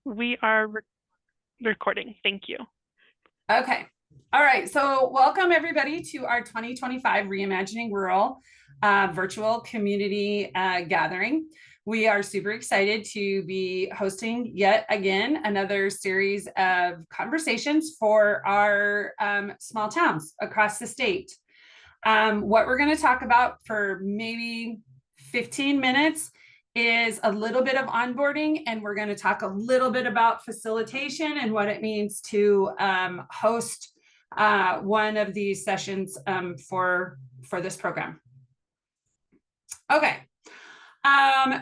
We are recording. Thank you. Okay. All right. So welcome everybody to our 2025 Reimagining Rural virtual community gathering. We are super excited to be hosting yet again another series of conversations for our small towns across the state. What we're going to talk about for maybe 15 minutes is a little bit of onboarding, and we're going to talk a little bit about facilitation and what it means to host one of these sessions for this program. Okay.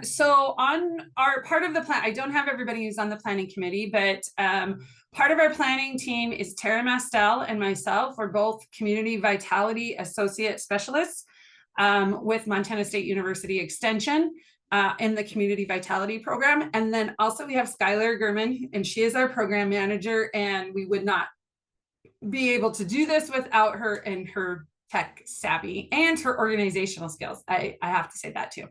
So on our part of the plan, I don't have everybody who's on the planning committee, but part of our planning team is Tara Mastel and myself. We're both community vitality associate specialists with Montana State University Extension in the community vitality program. And then also we have Skylar Gurman, and she is our program manager, and we would not be able to do this without her and her tech savvy and her organizational skills. I have to say that too.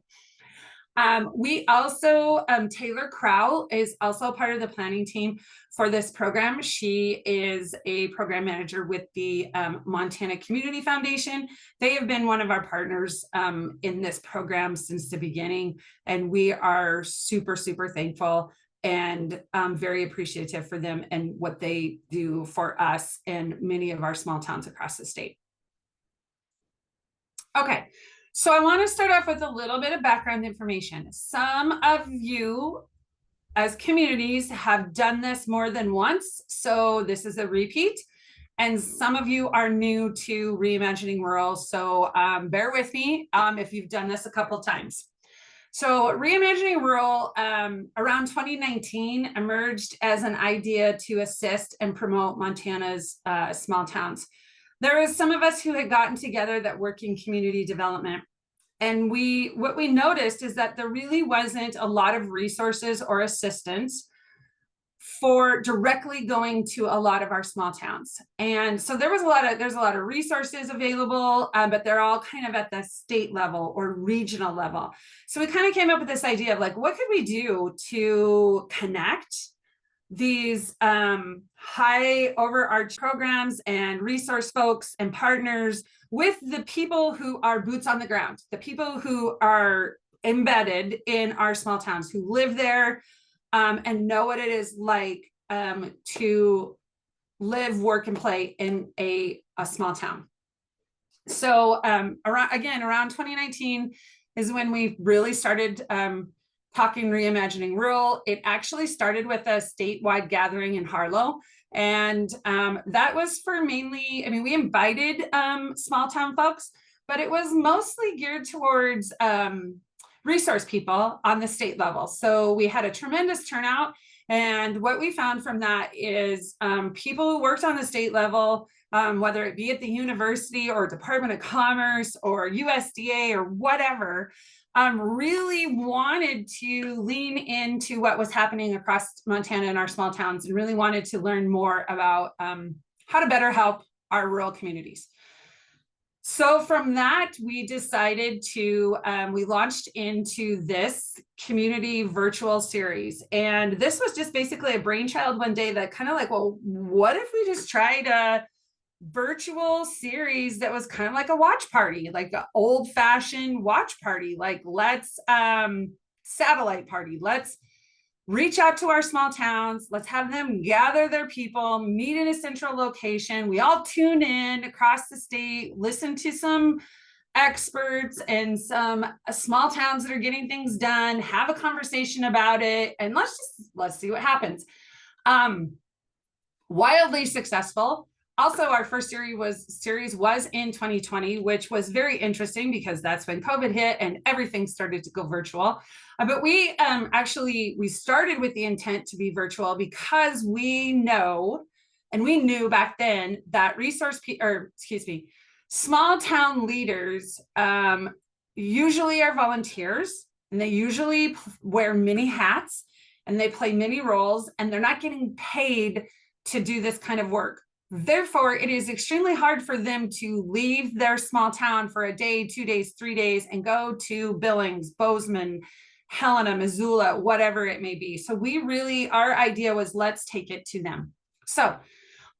We also, Taylor Crowell is also part of the planning team for this program. She is a program manager with the Montana Community Foundation. They have been one of our partners in this program since the beginning, and we are super, super thankful and very appreciative for them and what they do for us and many of our small towns across the state. Okay. So I want to start off with a little bit of background information. Some of you as communities have done this more than once, so this is a repeat. And some of you are new to Reimagining Rural, so bear with me if you've done this a couple times. So Reimagining Rural around 2019 emerged as an idea to assist and promote Montana's small towns. There was some of us who had gotten together that work in community development. And what we noticed is that there really wasn't a lot of resources or assistance for directly going to a lot of our small towns. And so there's a lot of resources available, but they're all kind of at the state level or regional level. So we kind of came up with this idea of like, what could we do to connect these high overarching programs and resource folks and partners with the people who are boots on the ground, the people who are embedded in our small towns, who live there and know what it is like to live, work, and play in a small town. So around 2019 is when we really started talking Reimagining Rural. It actually started with a statewide gathering in Harlow. And that was for mainly, I mean, we invited small town folks, but it was mostly geared towards resource people on the state level. So we had a tremendous turnout. And what we found from that is people who worked on the state level, whether it be at the university or Department of Commerce or USDA or whatever, really wanted to lean into what was happening across Montana in our small towns and really wanted to learn more about how to better help our rural communities. So from that, we decided to, we launched into this community virtual series. And this was just basically a brainchild one day that kind of like, well, what if we just tried a virtual series that was kind of like a watch party, like an old-fashioned watch party, like let's satellite party, let's reach out to our small towns, let's have them gather their people, meet in a central location, we all tune in across the state, listen to some experts and some small towns that are getting things done, have a conversation about it, and let's see what happens. Wildly successful. Also, our first series was in 2020, which was very interesting because that's when COVID hit and everything started to go virtual. But we we started with the intent to be virtual because we know, and we knew back then that small town leaders usually are volunteers, and they usually wear many hats and they play many roles, and they're not getting paid to do this kind of work. Therefore, it is extremely hard for them to leave their small town for a day, 2 days, 3 days, and go to Billings, Bozeman, Helena, Missoula, whatever it may be. So our idea was, let's take it to them. So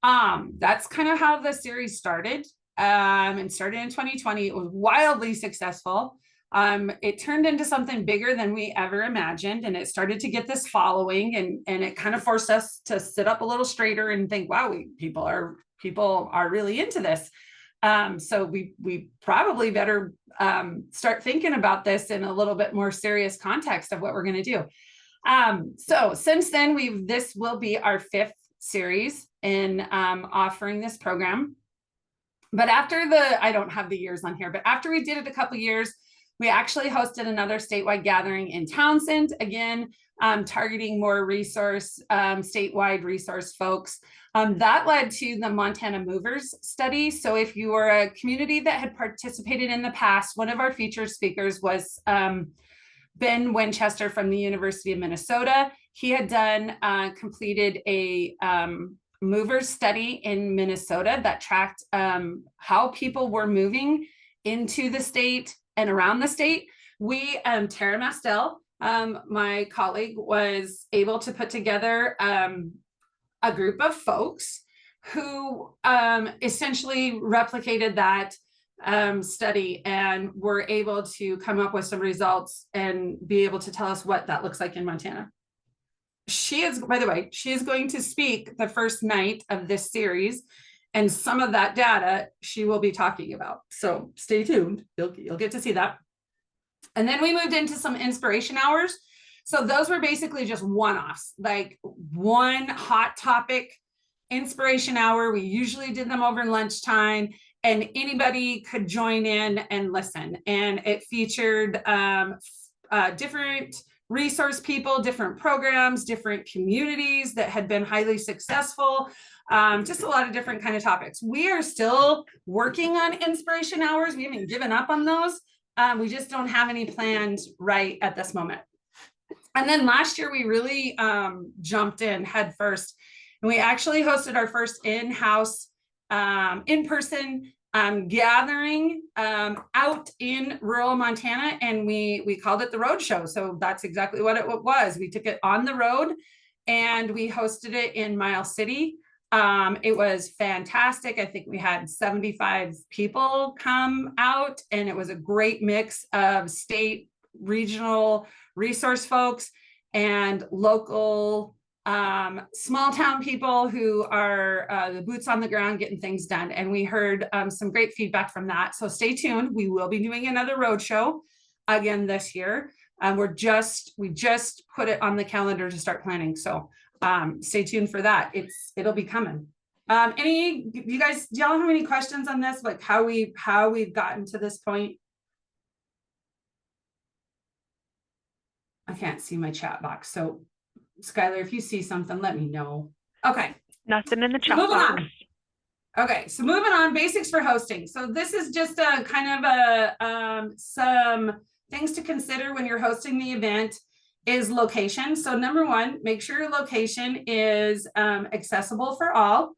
that's kind of how the series started. And started in 2020. It was wildly successful. It turned into something bigger than we ever imagined, and it started to get this following, and it kind of forced us to sit up a little straighter and think, wow, people are really into this. So we probably better start thinking about this in a little bit more serious context of what we're going to do. So since then, this will be our 5th series in offering this program. But I don't have the years on here, but after we did it a couple years, we actually hosted another statewide gathering in Townsend, again, targeting more statewide resource folks. That led to the Montana Movers study. So if you were a community that had participated in the past, one of our featured speakers was Ben Winchester from the University of Minnesota. He had completed a movers study in Minnesota that tracked how people were moving into the state and around the state. Tara Mastel, my colleague, was able to put together a group of folks who essentially replicated that study and were able to come up with some results and be able to tell us what that looks like in Montana. By the way, she is going to speak the first night of this series, and some of that data she will be talking about. So stay tuned. You'll get to see that. And then we moved into some inspiration hours. So those were basically just one-offs, like one hot topic inspiration hour. We usually did them over lunchtime, and anybody could join in and listen. And it featured different resource people, different programs, different communities that had been highly successful, just a lot of different kind of topics. We are still working on inspiration hours. We haven't given up on those. We just don't have any planned right at this moment. And then last year we really jumped in head first, and we actually hosted our first in-house, in-person gathering out in rural Montana, and we called it the Road Show. So that's exactly what it was. We took it on the road and we hosted it in Miles City. It was fantastic. I think we had 75 people come out, and it was a great mix of state, regional resource folks and local small town people who are the boots on the ground getting things done. And we heard some great feedback from that. So stay tuned. We will be doing another roadshow again this year. We just put it on the calendar to start planning. So stay tuned for that. It'll be coming. You guys, do y'all have any questions on this? Like how we've gotten to this point? I can't see my chat box. So Skylar, if you see something, let me know. Okay. Nothing in the chat box. Okay, so moving on, basics for hosting. So this is just a kind of some things to consider when you're hosting the event is location. So number one, make sure your location is accessible for all.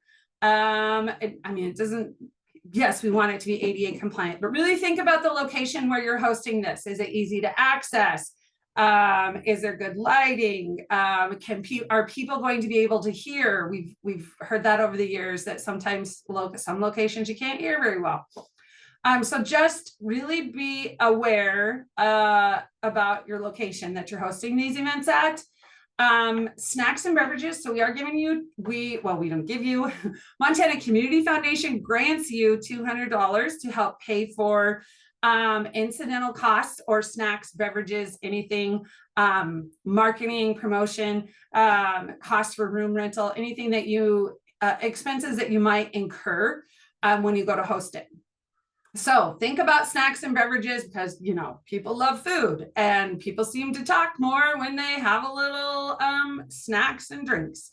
Yes, we want it to be ADA compliant, but really think about the location where you're hosting this. Is it easy to access? Is there good lighting? Are people going to be able to hear? We've heard that over the years that sometimes some locations you can't hear very well. So just really be aware about your location that you're hosting these events at. Snacks and beverages. So we are giving you, we don't give you, Montana Community Foundation grants you $200 to help pay for incidental costs or snacks, beverages, anything, marketing, promotion, costs for room rental, anything that expenses that you might incur when you go to host it. So think about snacks and beverages because, people love food and people seem to talk more when they have a little snacks and drinks.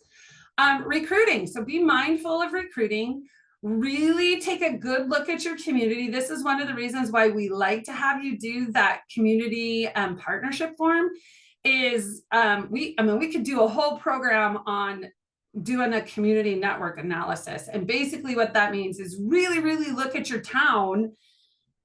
Recruiting. So be mindful of recruiting. Really take a good look at your community. This is one of the reasons why we like to have you do that community partnership form is we could do a whole program on doing a community network analysis. And basically what that means is really, really look at your town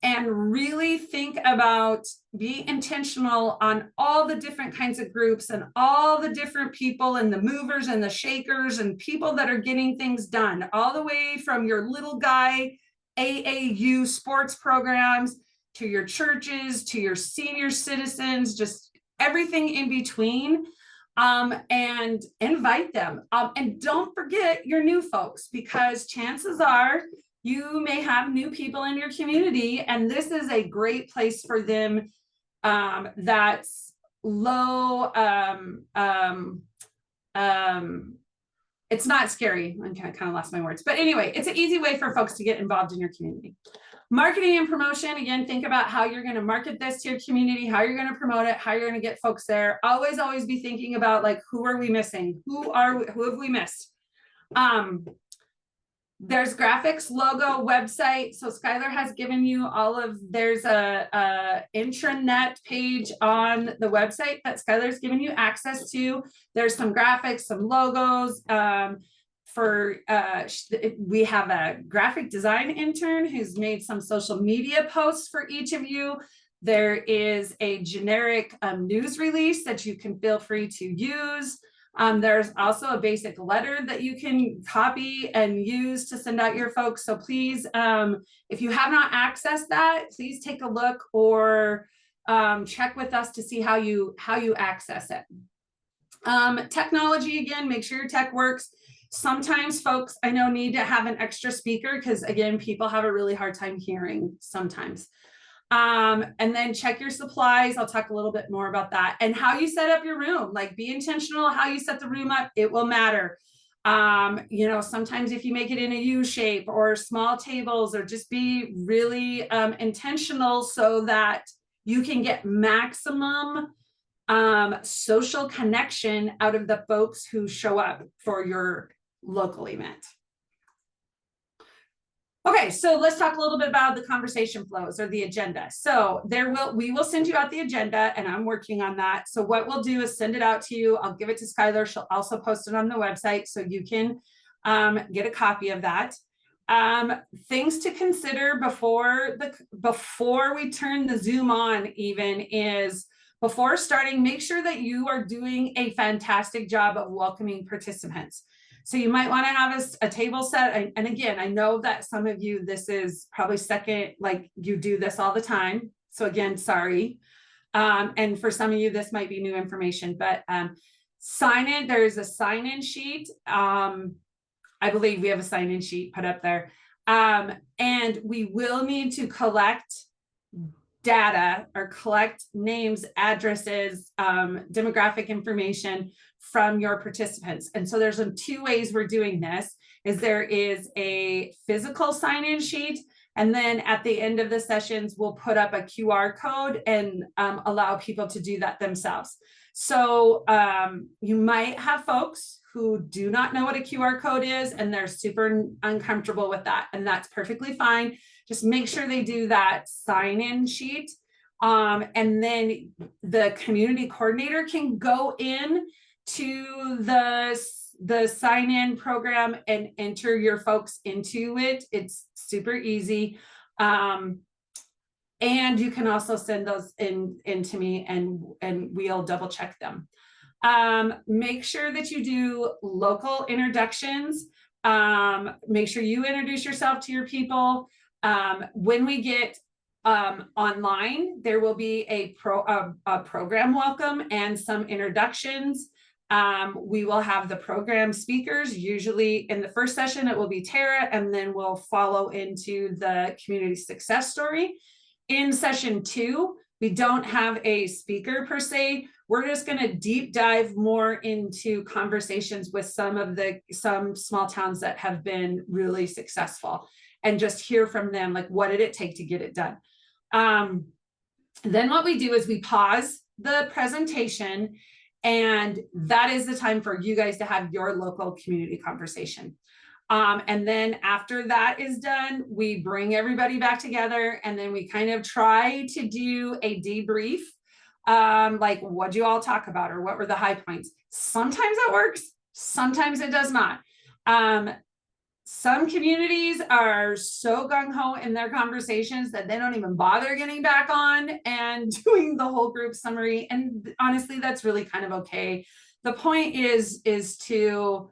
and really think about, be intentional on all the different kinds of groups and all the different people and the movers and the shakers and people that are getting things done, all the way from your little guy AAU sports programs to your churches, to your senior citizens, just everything in between. And invite them. And don't forget your new folks, because chances are you may have new people in your community, and this is a great place for them. That's low. It's not scary. I kind of lost my words, but anyway, it's an easy way for folks to get involved in your community. Marketing and promotion, again, think about how you're going to market this to your community, how you're going to promote it, how you're going to get folks there. Always be thinking about, like, who are we missing? Who have we missed? There's graphics, logo, website. So Skylar has given you there's a intranet page on the website that Skylar's given you access to. There's some graphics, some logos. We have a graphic design intern who's made some social media posts for each of you. There is a generic news release that you can feel free to use. There's also a basic letter that you can copy and use to send out your folks. So please, if you have not accessed that, please take a look or check with us to see how you access it. Technology, again, make sure your tech works. Sometimes folks, I know, need to have an extra speaker because, again, people have a really hard time hearing sometimes. And then check your supplies. I'll talk a little bit more about that, and how you set up your room. Like, be intentional how you set the room up. It will matter. Sometimes if you make it in a U shape or small tables, or just be really intentional so that you can get maximum social connection out of the folks who show up for your local event. Okay, so let's talk a little bit about the conversation flows or the agenda. So we will send you out the agenda, and I'm working on that. So what we'll do is send it out to you. I'll give it to Skylar. She'll also post it on the website so you can get a copy of that. Things to consider before we turn the Zoom on even is, before starting, make sure that you are doing a fantastic job of welcoming participants. So you might want to have a table set. And again, I know that some of you, this is probably second, like you do this all the time. So again, sorry. And for some of you, this might be new information, but there's a sign-in sheet. I believe we have a sign-in sheet put up there. And we will need to collect data or collect names, addresses, demographic information from your participants. And so there's two ways we're doing this. There is a physical sign-in sheet, and then at the end of the sessions, we'll put up a QR code and allow people to do that themselves. So you might have folks who do not know what a QR code is, and they're super uncomfortable with that, and that's perfectly fine. Just make sure they do that sign-in sheet. And then the community coordinator can go in to the sign-in program and enter your folks into it. It's super easy. And you can also send those in to me, and we'll double check them. Make sure that you do local introductions. Make sure you introduce yourself to your people. When we get online, there will be a program welcome and some introductions. We will have the program speakers. Usually in the first session, it will be Tara, and then we'll follow into the community success story. In session 2, we don't have a speaker per se. We're just going to deep dive more into conversations with some small towns that have been really successful, and just hear from them, like, what did it take to get it done? Then what we do is we pause the presentation, and that is the time for you guys to have your local community conversation. And then after that is done, we bring everybody back together, and then we kind of try to do a debrief. Like, what do you all talk about, or what were the high points? Sometimes it works, sometimes it does not. Some communities are so gung-ho in their conversations that they don't even bother getting back on and doing the whole group summary. And honestly, that's really kind of okay. The point is to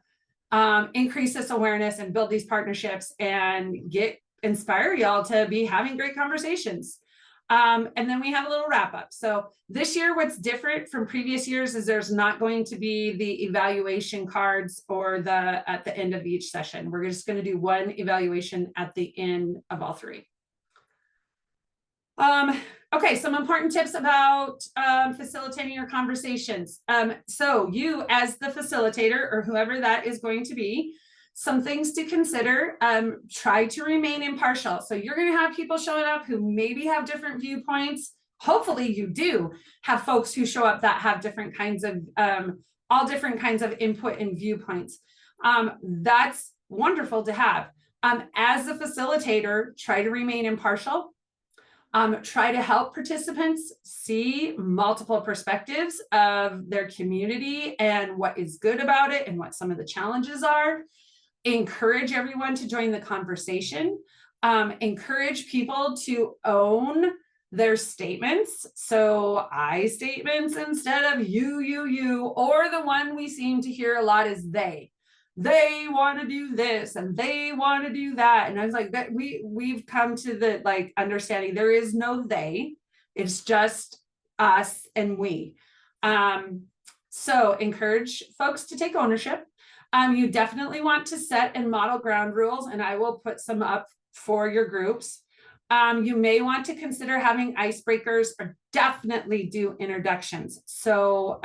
increase this awareness and build these partnerships and inspire y'all to be having great conversations. And then we have a little wrap up. So this year, what's different from previous years is there's not going to be the evaluation cards or at the end of each session. We're just going to do one evaluation at the end of all three. Okay, some important tips about facilitating your conversations. So you as the facilitator or whoever that is going to be, some things to consider, try to remain impartial. So you're going to have people showing up who maybe have different viewpoints. Hopefully you do have folks who show up that have different kinds of, all different kinds of input and viewpoints. That's wonderful to have. As a facilitator, try to remain impartial. Try to help participants see multiple perspectives of their community and what is good about it and what some of the challenges are. Encourage everyone to join the conversation. Encourage people to own their statements. So I statements instead of you, or the one we seem to hear a lot is they. They want to do this and they want to do that. And I was like, that we've come to the like understanding there is no they, it's just us and we. So encourage folks to take ownership. You definitely want to set and model ground rules, and I will put some up for your groups. You may want to consider having icebreakers or definitely do introductions. So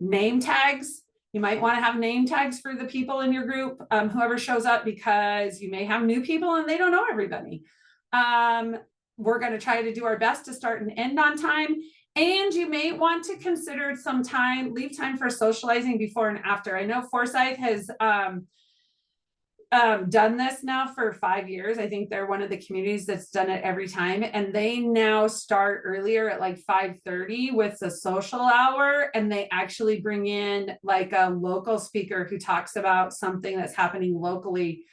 name tags. You might want to have name tags for the people in your group, whoever shows up, because you may have new people and they don't know everybody. We're going to try to do our best to start and end on time. And you may want to consider some time, leave time for socializing before and after. I know Forsyth has done this now for 5 years. I think they're one of the communities that's done it every time. And they now start earlier at like 5:30 with the social hour. And they actually bring in like a local speaker who talks about something that's happening locally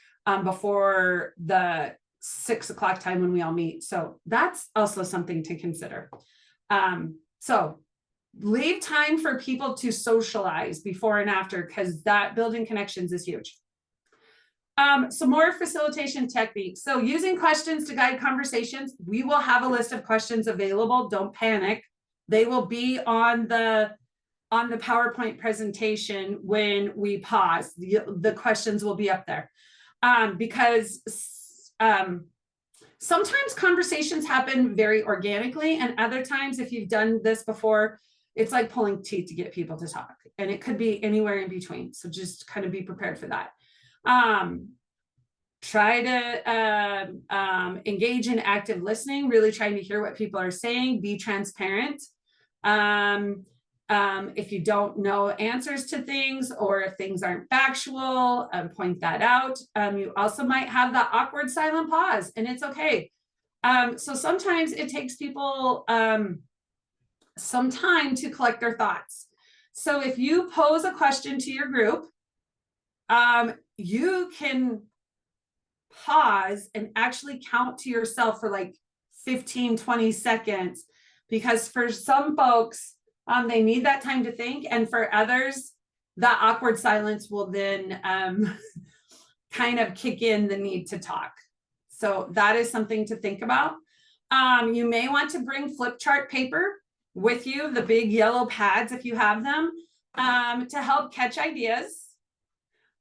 before the 6 o'clock time when we all meet. So that's also something to consider. So leave time for people to socialize before and after, because that building connections is huge. Some more facilitation techniques. So using questions to guide conversations. We will have a list of questions available. Don't panic. They will be on the PowerPoint presentation when we pause. The questions will be up there. Because sometimes conversations happen very organically, and other times, if you've done this before, it's like pulling teeth to get people to talk, and it could be anywhere in between. So just kind of be prepared for that. Try to engage in active listening, really trying to hear what people are saying, be transparent. If you don't know answers to things, or if things aren't factual, point that out. You also might have that awkward silent pause, and it's okay. So sometimes it takes people some time to collect their thoughts. So if you pose a question to your group, you can pause and actually count to yourself for like 15-20 seconds, because for some folks, they need that time to think, and for others, that awkward silence will then kind of kick in the need to talk. So that is something to think about. You may want to bring flip chart paper with you, the big yellow pads if you have them, to help catch ideas.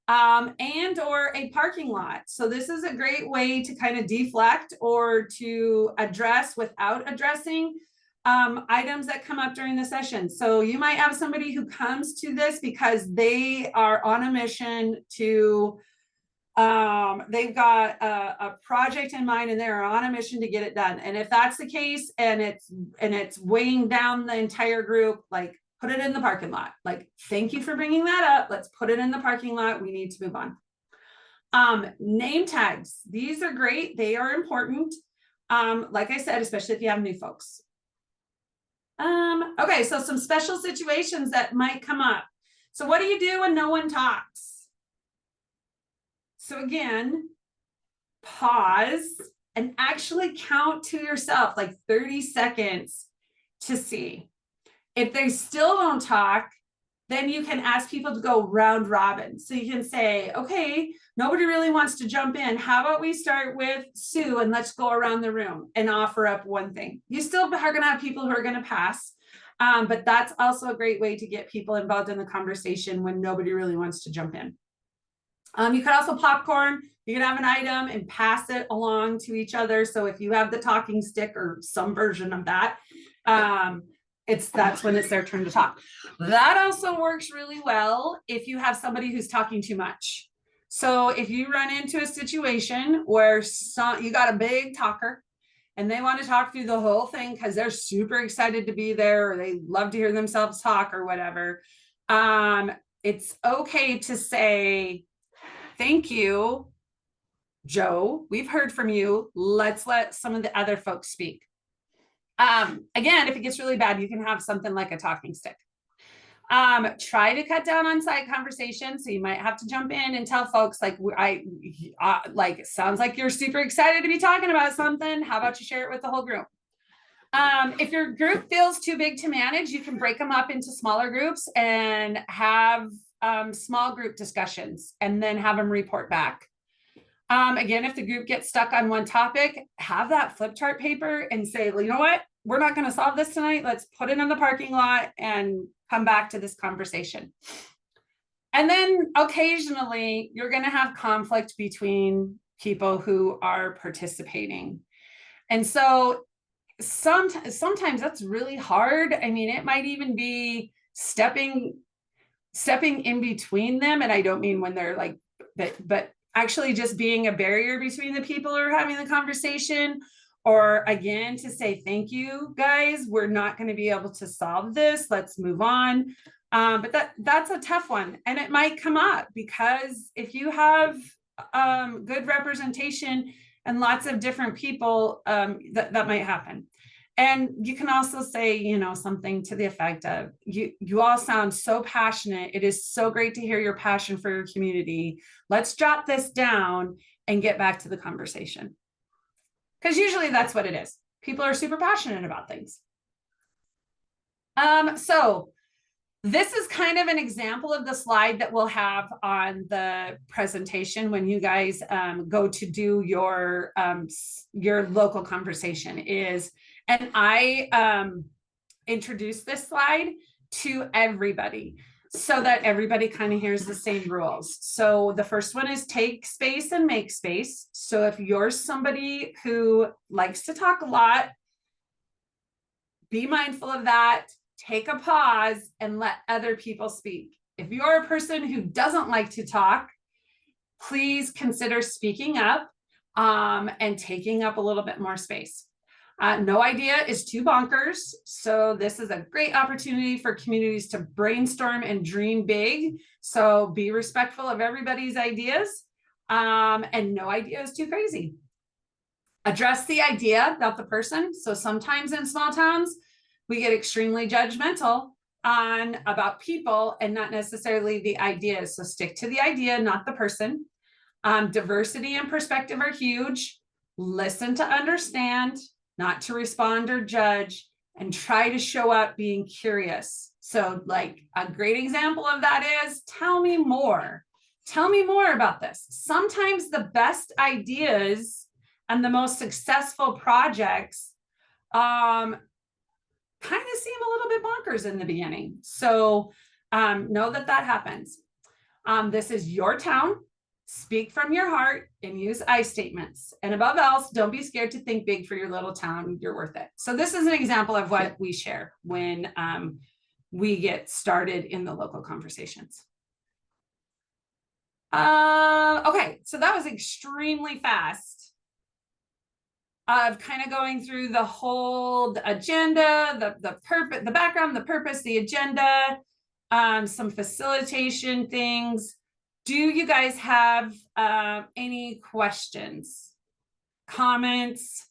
And or a parking lot. So this is a great way to kind of deflect or to address without addressing items that come up during the session. So you might have somebody who comes to this because they are on a mission to, they've got a project in mind and they're on a mission to get it done. And if that's the case, and it's weighing down the entire group, like, put it in the parking lot. Like, thank you for bringing that up. Let's put it in the parking lot. We need to move on. Name tags. These are great. They are important. Like I said, especially if you have new folks. Okay, so some special situations that might come up. So what do you do when no one talks? So again, pause and actually count to yourself like 30 seconds to see. If they still don't talk, then you can ask people to go round robin. So you can say, okay, nobody really wants to jump in. How about we start with Sue and let's go around the room and offer up one thing. You still are going to have people who are going to pass. But that's also a great way to get people involved in the conversation when nobody really wants to jump in. You could also popcorn. You can have an item and pass it along to each other. So if you have the talking stick or some version of that, that's when it's their turn to talk. That also works really well if you have somebody who's talking too much. So if you run into a situation where you got a big talker and they want to talk through the whole thing because they're super excited to be there or they love to hear themselves talk or whatever, it's okay to say, thank you, Joe. We've heard from you. Let's let some of the other folks speak. Again, if it gets really bad, you can have something like a talking stick. Try to cut down on side conversations. So you might have to jump in and tell folks like, it sounds like you're super excited to be talking about something. How about you share it with the whole group? If your group feels too big to manage, you can break them up into smaller groups and have small group discussions and then have them report back. Again, if the group gets stuck on one topic, have that flip chart paper and say, well, you know what? We're not going to solve this tonight. Let's put it in the parking lot and come back to this conversation. And then occasionally you're going to have conflict between people who are participating. And so sometimes that's really hard. I mean, it might even be stepping in between them. And I don't mean when they're like, but actually just being a barrier between the people who are having the conversation, or again, to say, thank you guys, we're not going to be able to solve this. Let's move on. But that's a tough one. And it might come up because if you have good representation and lots of different people, that might happen. And you can also say, you know, something to the effect of, you all sound so passionate. It is so great to hear your passion for your community. Let's jot this down and get back to the conversation. Because usually that's what it is. People are super passionate about things. So this is kind of an example of the slide that we'll have on the presentation when you guys go to do your local conversation and I introduced this slide to everybody so that everybody kind of hears the same rules. So the first one is take space and make space. So if you're somebody who likes to talk a lot, be mindful of that. Take a pause and let other people speak. If you're a person who doesn't like to talk, please consider speaking up and taking up a little bit more space. No idea is too bonkers. So this is a great opportunity for communities to brainstorm and dream big. So be respectful of everybody's ideas, and no idea is too crazy. Address the idea, not the person. So sometimes in small towns, we get extremely judgmental about people and not necessarily the ideas. So stick to the idea, not the person. Diversity and perspective are huge. Listen to understand, not to respond or judge, and try to show up being curious. So like a great example of that is, tell me more. Tell me more about this. Sometimes the best ideas and the most successful projects kind of seem a little bit bonkers in the beginning. So know that happens. This is your town. Speak from your heart and use I statements. And above else, don't be scared to think big for your little town. You're worth it. So this is an example of what we share when we get started in the local conversations. Okay, so that was extremely fast of kind of going through the whole agenda, the purpose, the background, the purpose, the agenda, some facilitation things. Do you guys have any questions, comments?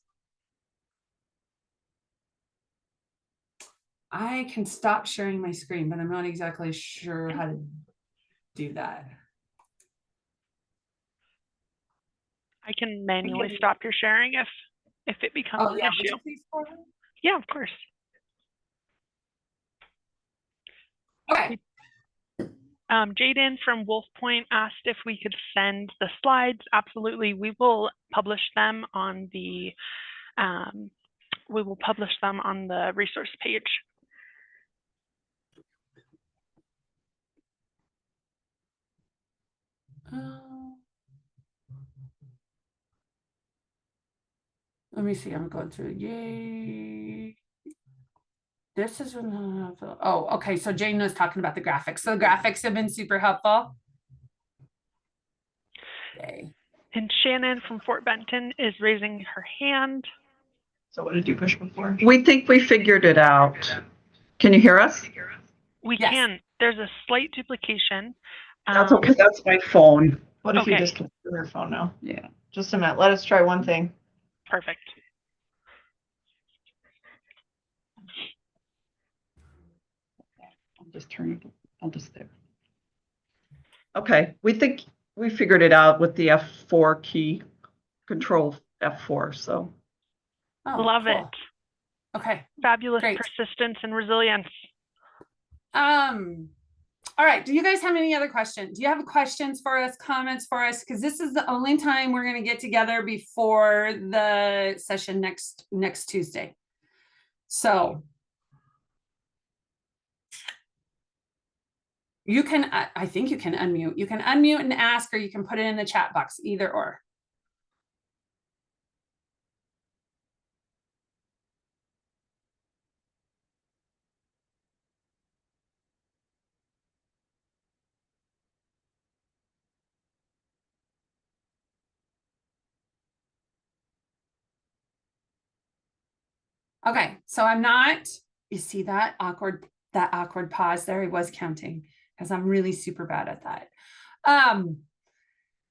I can stop sharing my screen, but I'm not exactly sure how to do that. I can manually stop your sharing if it becomes Oh an yeah, would issue. you please forward? Yeah, of course. Okay. Jaden from Wolf Point asked if we could send the slides. Absolutely. We will publish them on the resource page. Let me see. I'm going through. Yay. This is oh, okay. So Jane was talking about the graphics. So the graphics have been super helpful. Yay. And Shannon from Fort Benton is raising her hand. So what did you push before? We think we figured it out. Can you hear us? We Yes. can. There's a slight duplication. That's okay. That's my phone. What if you Okay. just connect to your phone now? Yeah. Just a minute. Let us try one thing. Perfect. I'll just turn it. I'll just there. Okay. We think we figured it out with the F4 key, control F4. So. Oh, Love cool. it. Okay. Fabulous Great. persistence and resilience. All right. Do you guys have any other questions? Do you have questions for us, comments for us? Because this is the only time we're going to get together before the session next Tuesday. So you can, I think you can unmute. You can unmute and ask, or you can put it in the chat box, either or. Okay, so I'm not, you see that awkward pause there? I was counting because I'm really super bad at that.